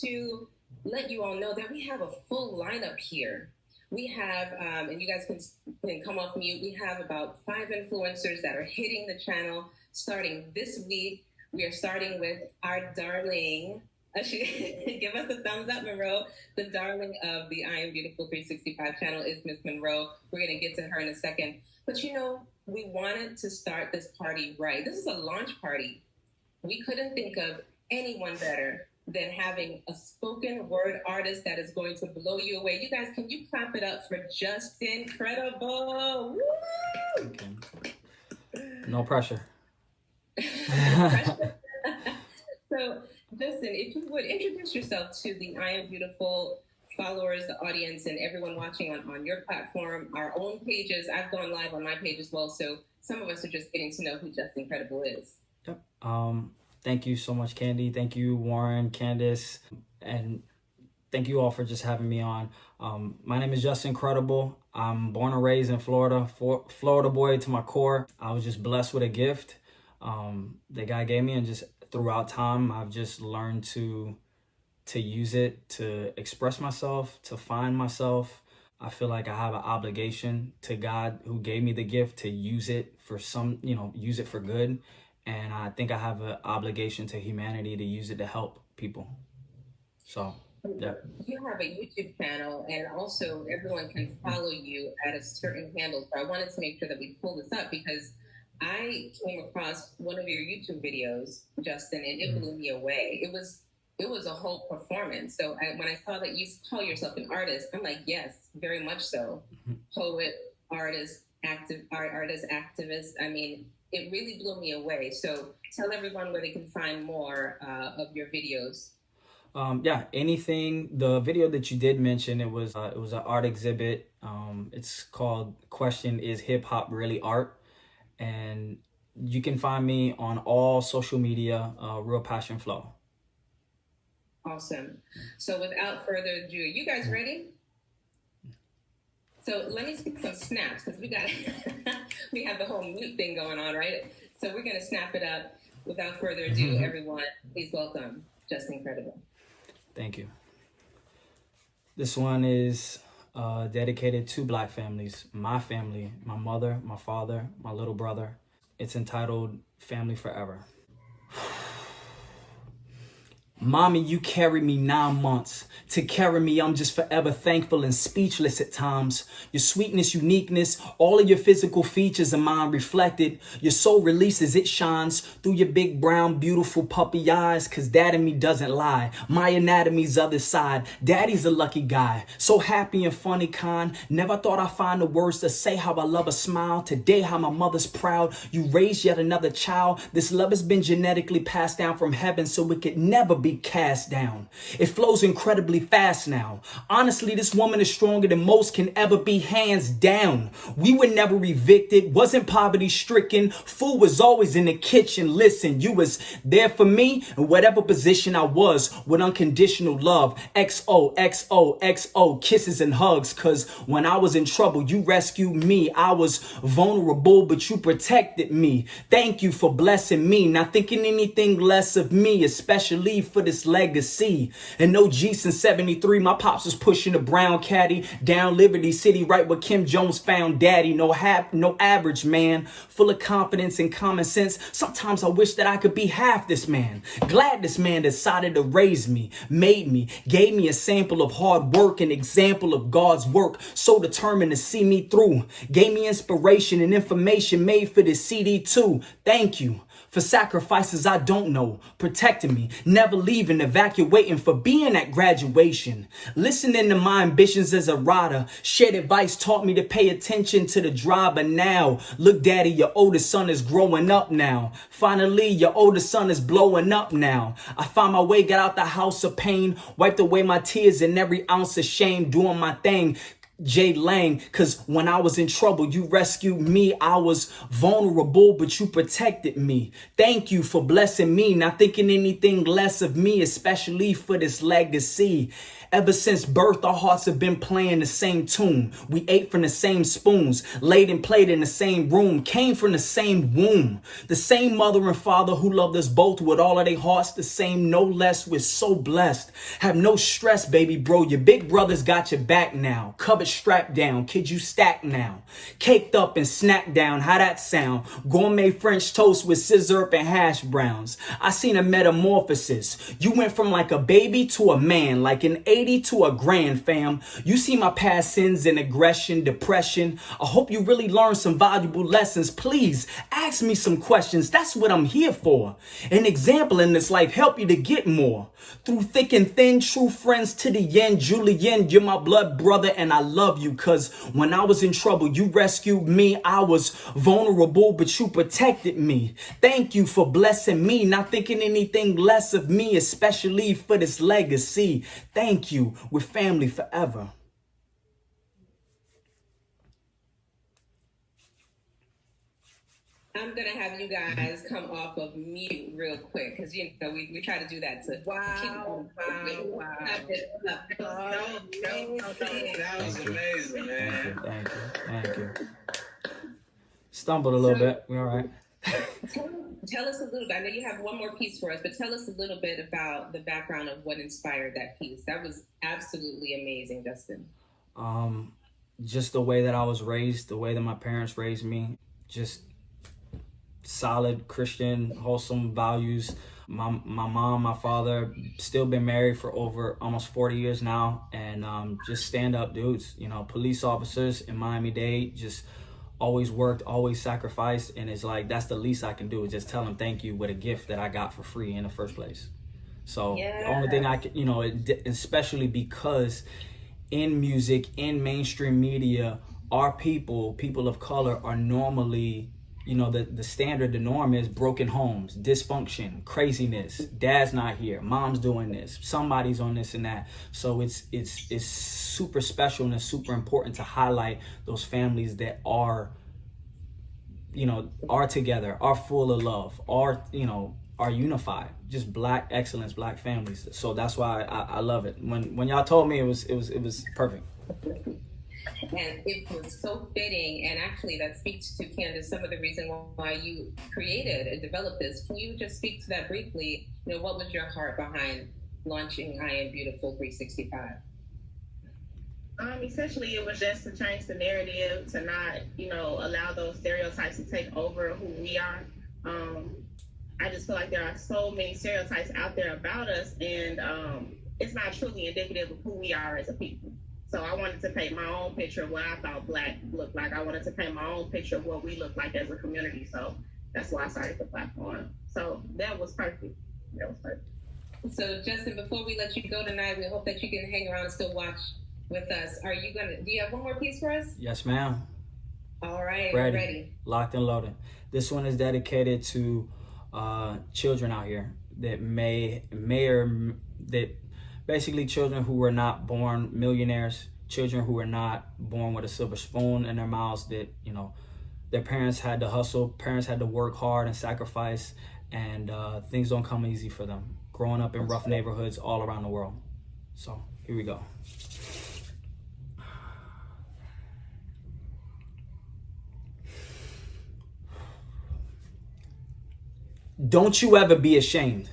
to let you all know that we have a full lineup here. We have, and you guys can come off mute, we have about 5 influencers that are hitting the channel starting this week. We are starting with our darling, give us a thumbs up, Monroe. The darling of the I Am Beautiful 365 channel is Miss Monroe. We're going to get to her in a second. But we wanted to start this party right. This is a launch party. We couldn't think of anyone better than having a spoken word artist that is going to blow you away. You guys, can you clap it up for Justincredible? Woo! Okay. No pressure. So, Justin, if you would introduce yourself to the I Am Beautiful followers, the audience, and everyone watching on your platform, our own pages. I've gone live on my page as well, so some of us are just getting to know who Justincredible is. Yep. Thank you so much, Candy. Thank you, Warren, Candace, and thank you all for just having me on. My name is Justincredible. I'm born and raised in Florida, Florida boy to my core. I was just blessed with a gift that God gave me, and just throughout time, I've just learned to use it to express myself, to find myself. I feel like I have an obligation to God who gave me the gift to use it for use it for good. And I think I have an obligation to humanity to use it to help people. So, yeah. You have a YouTube channel, and also everyone can follow you at a certain handle. So I wanted to make sure that we pull this up because I came across one of your YouTube videos, Justin, and it blew me away. It was a whole performance. So when I saw that you call yourself an artist, I'm like, yes, very much so. Poet, artist, activist. I mean, it really blew me away. So tell everyone where they can find more of your videos. Anything. The video that you did mention, it was an art exhibit. It's called "Question: Is Hip Hop Really Art?" And you can find me on all social media, Real Passion Flow. Awesome. So without further ado, you guys ready? So let me speak some snaps because we have the whole mute thing going on, right? So we're going to snap it up. Without further ado, everyone, please welcome Justincredible. Thank you. This one is dedicated to Black families, my family, my mother, my father, my little brother. It's entitled Family Forever. Mommy, you carried me 9 months. To carry me, I'm just forever thankful and speechless at times. Your sweetness, uniqueness, all of your physical features are mine reflected. Your soul releases, it shines through your big, brown, beautiful puppy eyes. Cause dad in me doesn't lie. My anatomy's other side. Daddy's a lucky guy. So happy and funny kind. Never thought I'd find the words to say how I love a smile. Today, how my mother's proud. You raised yet another child. This love has been genetically passed down from heaven so it could never be cast down. It flows incredibly fast now. Honestly, this woman is stronger than most can ever be, hands down. We were never evicted, wasn't poverty stricken. Food was always in the kitchen. Listen, you was there for me in whatever position I was with unconditional love. XO, XO, XO, kisses and hugs. Cause when I was in trouble, you rescued me. I was vulnerable, but you protected me. Thank you for blessing me. Not thinking anything less of me, especially for this legacy. And no G since 73, my pops was pushing a brown caddy down Liberty City, right where Kim Jones found daddy. No average man, full of confidence and common sense. Sometimes I wish that I could be half this man. Glad this man decided to raise me, made me, gave me a sample of hard work, an example of God's work, so determined to see me through. Gave me inspiration and information made for this CD too. Thank you for sacrifices I don't know, protecting me, never leaving, evacuating, for being at graduation, listening to my ambitions as a rider, shared advice taught me to pay attention to the driver. Now, look daddy, your oldest son is growing up now. Finally, your oldest son is blowing up now. I found my way, got out the house of pain, wiped away my tears and every ounce of shame, doing my thing. J Lang, cause when I was in trouble, you rescued me. I was vulnerable, but you protected me. Thank you for blessing me, not thinking anything less of me, especially for this legacy. Ever since birth, our hearts have been playing the same tune. We ate from the same spoons, laid and played in the same room, came from the same womb. The same mother and father who loved us both with all of their hearts, the same, no less. We're so blessed. Have no stress, baby bro. Your big brother's got your back now. Covered strapped down, kid, you stacked now. Caked up and snacked down, how that sound? Gourmet French toast with scissor and hash browns. I seen a metamorphosis. You went from like a baby to a man, like an 80 to a grand, fam. You see my past sins and aggression, depression. I hope you really learned some valuable lessons. Please ask me some questions. That's what I'm here for. An example in this life, help you to get more. Through thick and thin, true friends to the end. Julian, you're my blood brother and I love you, cause when I was in trouble, you rescued me. I was vulnerable, but you protected me. Thank you for blessing me, not thinking anything less of me, especially for this legacy. Thank you. We're family forever. I'm gonna have you guys come off of mute real quick because we try to do that to Wow. That was amazing, man. Thank you. Stumbled a little bit. We're all right. Tell us a little bit. I know you have one more piece for us, but tell us a little bit about the background of what inspired that piece. That was absolutely amazing, Justin. Just the way that I was raised, the way that my parents raised me, just solid Christian, wholesome values. My mom, my father, still been married for over almost 40 years now, and just stand up dudes. You know, police officers in Miami-Dade, just always worked, always sacrificed, and it's like that's the least I can do is just tell them thank you with a gift that I got for free in the first place. So the only thing I can, especially because in music, in mainstream media, our people of color are normally, the standard, the norm is broken homes, dysfunction, craziness, dad's not here, mom's doing this, somebody's on this and that. So it's super special and it's super important to highlight those families that are together, are full of love, are unified, just Black excellence, Black families. So that's why I love it. When y'all told me, it was perfect. And it was so fitting, and actually that speaks to, Candace, some of the reason why you created and developed this. Can you just speak to that briefly? What was your heart behind launching I Am Beautiful 365? Essentially, it was just to change the narrative, to not, allow those stereotypes to take over who we are. I just feel like there are so many stereotypes out there about us, and it's not truly indicative of who we are as a people. So I wanted to paint my own picture of what I thought Black looked like. I wanted to paint my own picture of what we look like as a community. So that's why I started the platform. So that was perfect. So Justin, before we let you go tonight, we hope that you can hang around and still watch with us. Do you have one more piece for us? Yes, ma'am. All right, ready. Locked and loaded. This one is dedicated to children out here that that basically children who were not born millionaires, children who were not born with a silver spoon in their mouths, that, their parents had to hustle, parents had to work hard and sacrifice, and things don't come easy for them. Growing up in rough neighborhoods all around the world. So here we go. Don't you ever be ashamed.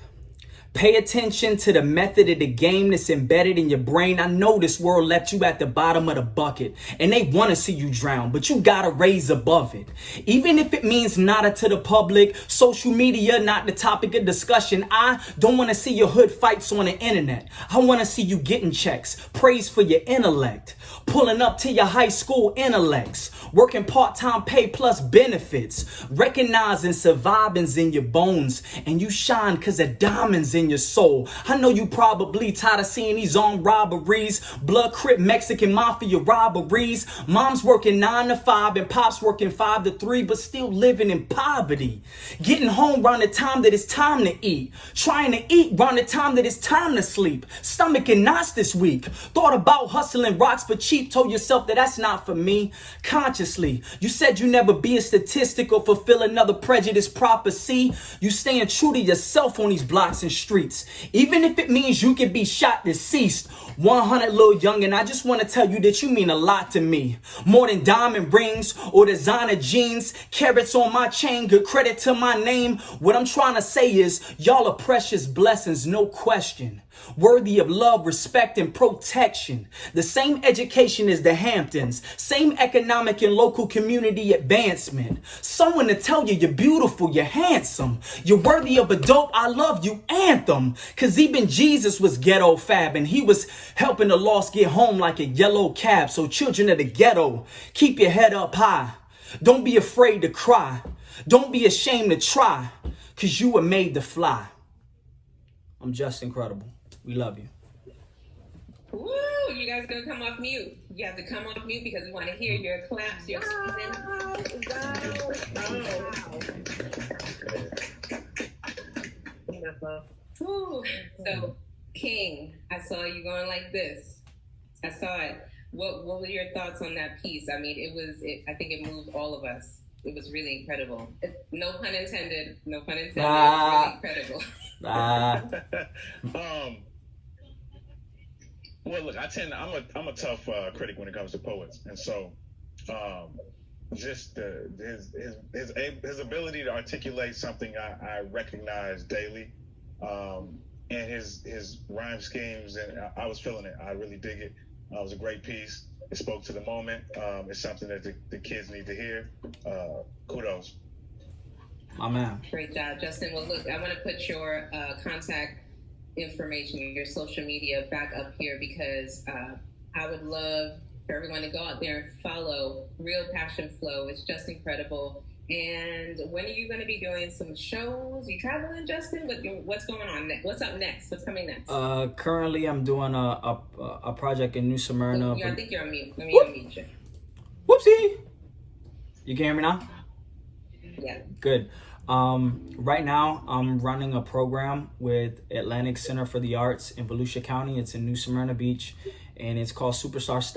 Pay attention to the method of the game that's embedded in your brain. I know this world left you at the bottom of the bucket and they want to see you drown, but you got to raise above it. Even if it means nada to the public, social media, not the topic of discussion. I don't want to see your hood fights on the internet. I want to see you getting checks, praise for your intellect, pulling up to your high school intellects, working part-time pay plus benefits, recognizing surviving's in your bones, and you shine because of diamonds in in your soul. I know you probably tired of seeing these armed robberies, blood crip Mexican mafia robberies. Mom's working 9 to 5 and pops working 5 to 3, but still living in poverty. Getting home around the time that it's time to eat. Trying to eat around the time that it's time to sleep. Stomach and knots this week. Thought about hustling rocks for cheap. Told yourself that that's not for me. Consciously, you said you never be a statistic or fulfill another prejudice prophecy. You staying true to yourself on these blocks and streets. Even if it means you can be shot deceased. 100 little youngin', I just want to tell you that you mean a lot to me. More than diamond rings or designer jeans. Carrots on my chain, good credit to my name. What I'm trying to say is, y'all are precious blessings, no question. Worthy of love, respect, and protection. The same education as the Hamptons. Same economic and local community advancement. Someone to tell you you're beautiful, you're handsome. You're worthy of a dope I love you anthem. Cause even Jesus was ghetto fab and he was helping the lost get home like a yellow cab. So children of the ghetto, keep your head up high. Don't be afraid to cry. Don't be ashamed to try. Cause you were made to fly. I'm Justincredible. We love you. Woo! You guys gonna come off mute. You have to come off mute because we want to hear your claps, your Woo! So, King, I saw you going like this. I saw it. What were your thoughts on that piece? I mean, I think it moved all of us. It was really incredible. No pun intended. No pun intended. It was really incredible. Well, look, I'm a tough critic when it comes to poets, and so just his ability to articulate something I recognize daily, and his rhyme schemes, and I was feeling it. I really dig it. It was a great piece. It spoke to the moment. It's something that the kids need to hear. Kudos. My man. Great job, Justin. Well, look, I want to put your contact information, your social media back up here because I would love for everyone to go out there and follow Real Passion Flow. It's Justincredible. And when are you going to be doing some shows? You traveling, Justin? What's going on next? What's up next? What's coming next? Currently, I'm doing a project in New Smyrna. I think you're on mute. Let me unmute you. Whoopsie. You can hear me now? Yeah. Good. Right now, I'm running a program with Atlantic Center for the Arts in Volusia County. It's in New Smyrna Beach, and it's called Superstar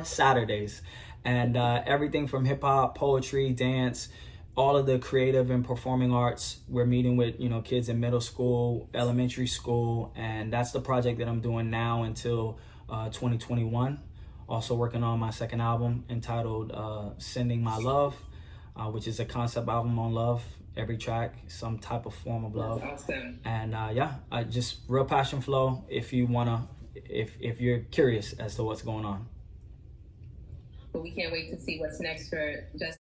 Saturdays. And everything from hip hop, poetry, dance, all of the creative and performing arts. We're meeting with kids in middle school, elementary school, and that's the project that I'm doing now until 2021. Also working on my second album entitled Sending My Love, which is a concept album on love. Every track, some type of form of love. That's awesome. And I just Real Passion Flow. If you wanna, if you're curious as to what's going on. But we can't wait to see what's next for Justin.